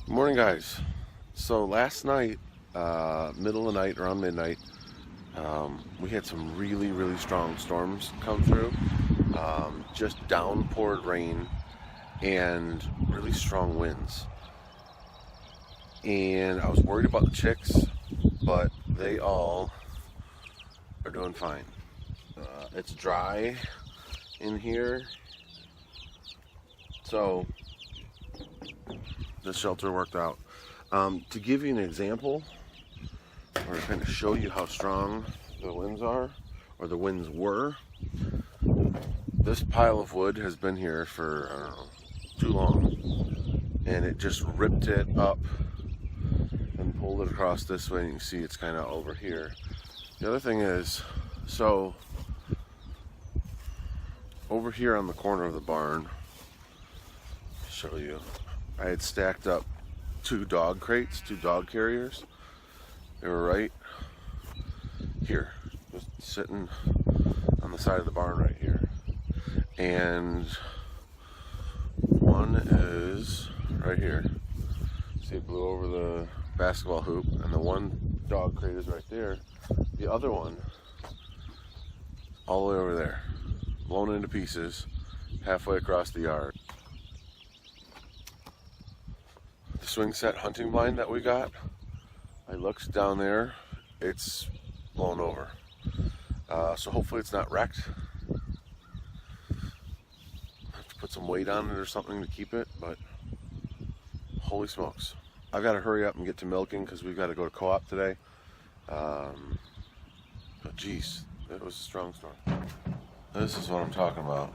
Good morning, guys. So last night, middle of the night, around midnight, we had some really strong storms come through. Just downpoured rain and really strong winds. And I was worried about the chicks, but they all are doing fine. It's dry in here, so the shelter worked out. To give you an example, or to kind of show you how strong the winds are, or the winds were, this pile of wood has been here for, I don't know, too long, and it just ripped it up and pulled it across this way, and you can see it's kind of over here. The other thing is, so over here on the corner of the barn, I'll show you, I had stacked up two dog crates, two dog carriers. They were right here, just sitting on the side of the barn right here. And one is right here. See, it blew over the basketball hoop, and the one dog crate is right there. The other one, all the way over there, blown into pieces, halfway across the yard. The swing set hunting blind that we got, I looked down there, it's blown over. So hopefully it's not wrecked. I have to put some weight on it or something to keep it, but holy smokes. I've got to hurry up and get to milking because we've got to go to co-op today. But geez, it was a strong storm. This is what I'm talking about.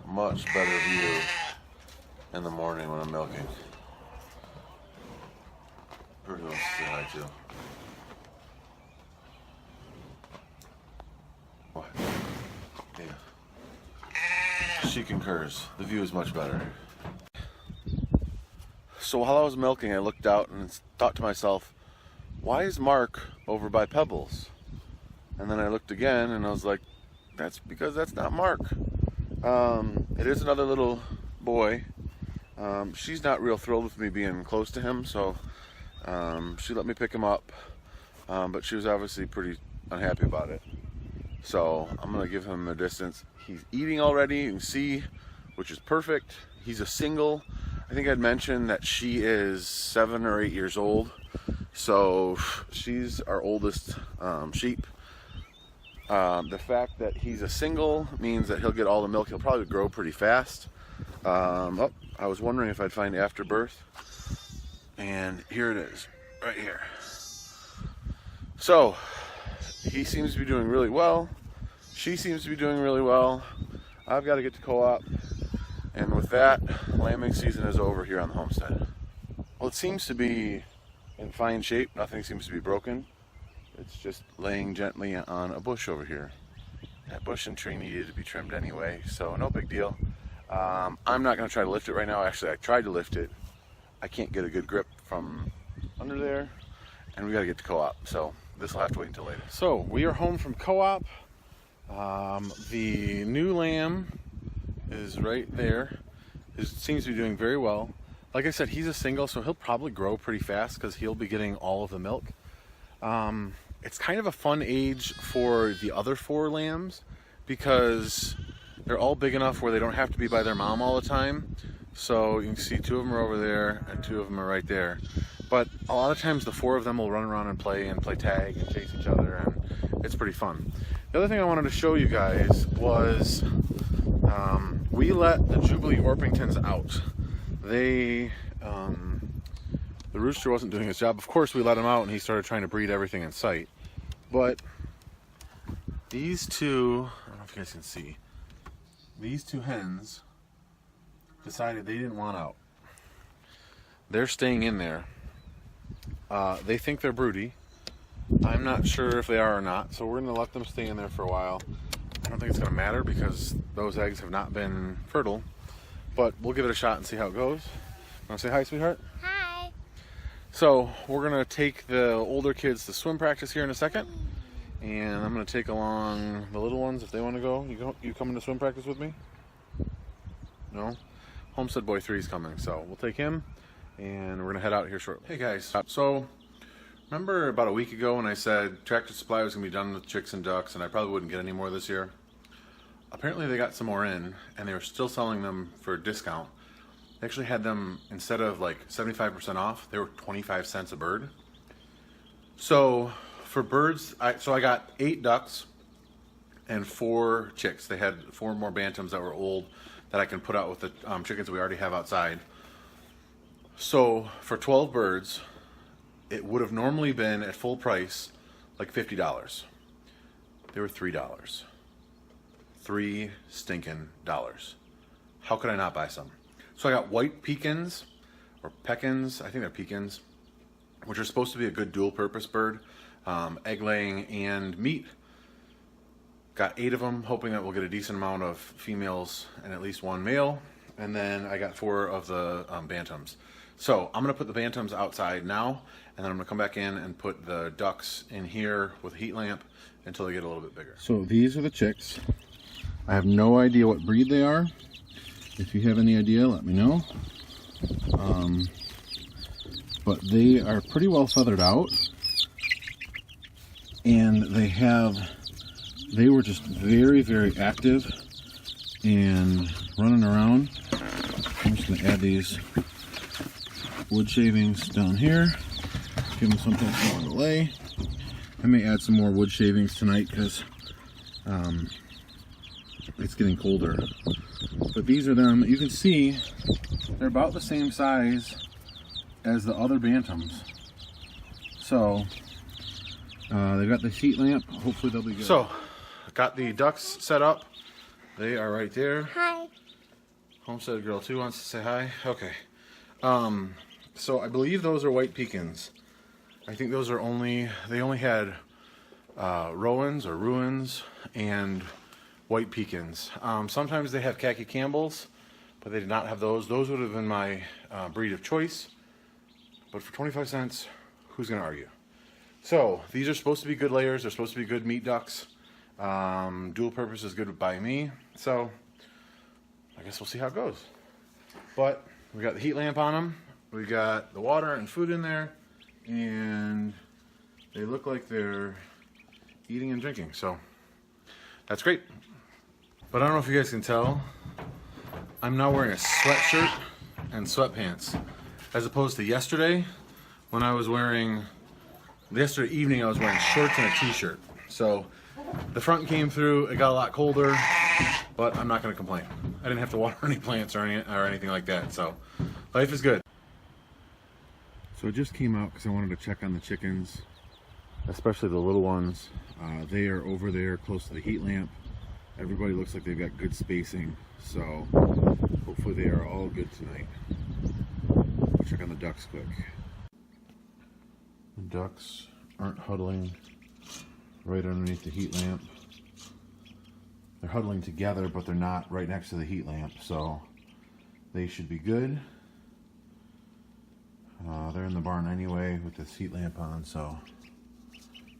Much better view in the morning when I'm milking. Pretty wants to say hi too. What? Yeah. She concurs. The view is much better. So while I was milking, I looked out and thought to myself, why is Mark over by Pebbles? And then I looked again and I was like, that's because that's not Mark. It is another little boy. She's not real thrilled with me being close to him, so she let me pick him up, but she was obviously pretty unhappy about it. So I'm gonna give him a distance. He's eating already, you can see, which is perfect. He's a single. I think I'd mentioned that she is 7 or 8 years old, so she's our oldest sheep. The fact that he's a single means that he'll get all the milk. He'll probably grow pretty fast. I was wondering if I'd find afterbirth, and here it is, right here. So he seems to be doing really well. She seems to be doing really well. I've got to get to co-op, and with that, lambing season is over here on the homestead. Well, it seems to be in fine shape. Nothing seems to be broken. It's just laying gently on a bush over here. That bush and tree needed to be trimmed anyway, so no big deal. I'm not going to try to lift it right now. Actually, I tried to lift it. I can't get a good grip from under there, and we got to get to co-op, so this will have to wait until later. So we are home from co-op. The new lamb is right there. It seems to be doing very well. Like I said, he's a single, so he'll probably grow pretty fast because he'll be getting all of the milk. It's kind of a fun age for the other 4 lambs because they're all big enough where they don't have to be by their mom all the time. So you can see 2 of them are over there and 2 of them are right there. But a lot of times the 4 of them will run around and play tag and chase each other, and it's pretty fun. The other thing I wanted to show you guys was we let the Jubilee Orpingtons out. The rooster wasn't doing his job. Of course, we let him out and he started trying to breed everything in sight. But these 2, I don't know if you guys can see, these 2 hens decided they didn't want out. They're staying in there. They think they're broody. I'm not sure if they are or not, so we're going to let them stay in there for a while. I don't think it's going to matter because those eggs have not been fertile, but we'll give it a shot and see how it goes. Want to say hi, sweetheart? Hi. So we're going to take the older kids to swim practice here in a second, and I'm going to take along the little ones if they want to go. You coming to swim practice with me? No? Homestead Boy 3 is coming, so we'll take him and we're gonna head out here shortly. Hey guys, so remember about a week ago when I said Tractor Supply was gonna be done with chicks and ducks and I probably wouldn't get any more this year? Apparently they got some more in and they were still selling them for a discount. They actually had them, instead of like 75% off, they were 25 cents a bird. So for birds, I got 8 ducks and 4 chicks. They had 4 more bantams that were old that I can put out with the chickens we already have outside. So for 12 birds, it would have normally been at full price like $50. They were $3. $3 stinking dollars. How could I not buy some? So I got white pekins, or pekins, I think they're pekins, which are supposed to be a good dual purpose bird, egg laying and meat. Got 8 of them, hoping that we'll get a decent amount of females and at least 1 male. And then I got 4 of the bantams. So I'm gonna put the bantams outside now, and then I'm gonna come back in and put the ducks in here with a heat lamp until they get a little bit bigger. So these are the chicks. I have no idea what breed they are. If you have any idea, let me know. But they are pretty well feathered out, and they were just very, very active and running around. I'm just gonna add these wood shavings down here, give them something for to lay. I may add some more wood shavings tonight because it's getting colder. But these are them. You can see they're about the same size as the other bantams. So they've got the heat lamp. Hopefully they'll be good. So I got the ducks set up. They are right there. Hi. Homestead Girl 2 wants to say hi. Okay. So I believe those are white pekins. I think those are they only had Rowans or Ruins and white pekins. Sometimes they have khaki Campbells, but they did not have those. Those would have been my breed of choice. But for 25 cents, who's gonna argue? So these are supposed to be good layers. They're supposed to be good meat ducks. Dual purpose is good by me. So I guess we'll see how it goes. But we got the heat lamp on them. We got the water and food in there, and they look like they're eating and drinking. So that's great. But I don't know if you guys can tell, I'm now wearing a sweatshirt and sweatpants, as opposed to yesterday when I was wearing, yesterday evening I was wearing shorts and a t-shirt. So the front came through, it got a lot colder, but I'm not gonna complain. I didn't have to water any plants or anything like that, so life is good. So I just came out because I wanted to check on the chickens, especially the little ones. They are over there close to the heat lamp. Everybody looks like they've got good spacing, so hopefully they are all good tonight. I'll check on the ducks quick. The ducks aren't huddling right underneath the heat lamp. They're huddling together, but they're not right next to the heat lamp, so they should be good. They're in the barn anyway with this heat lamp on, so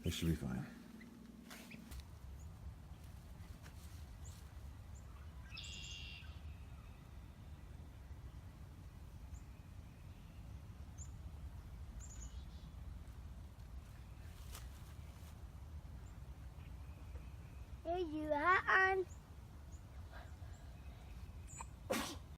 they should be fine. Are you on?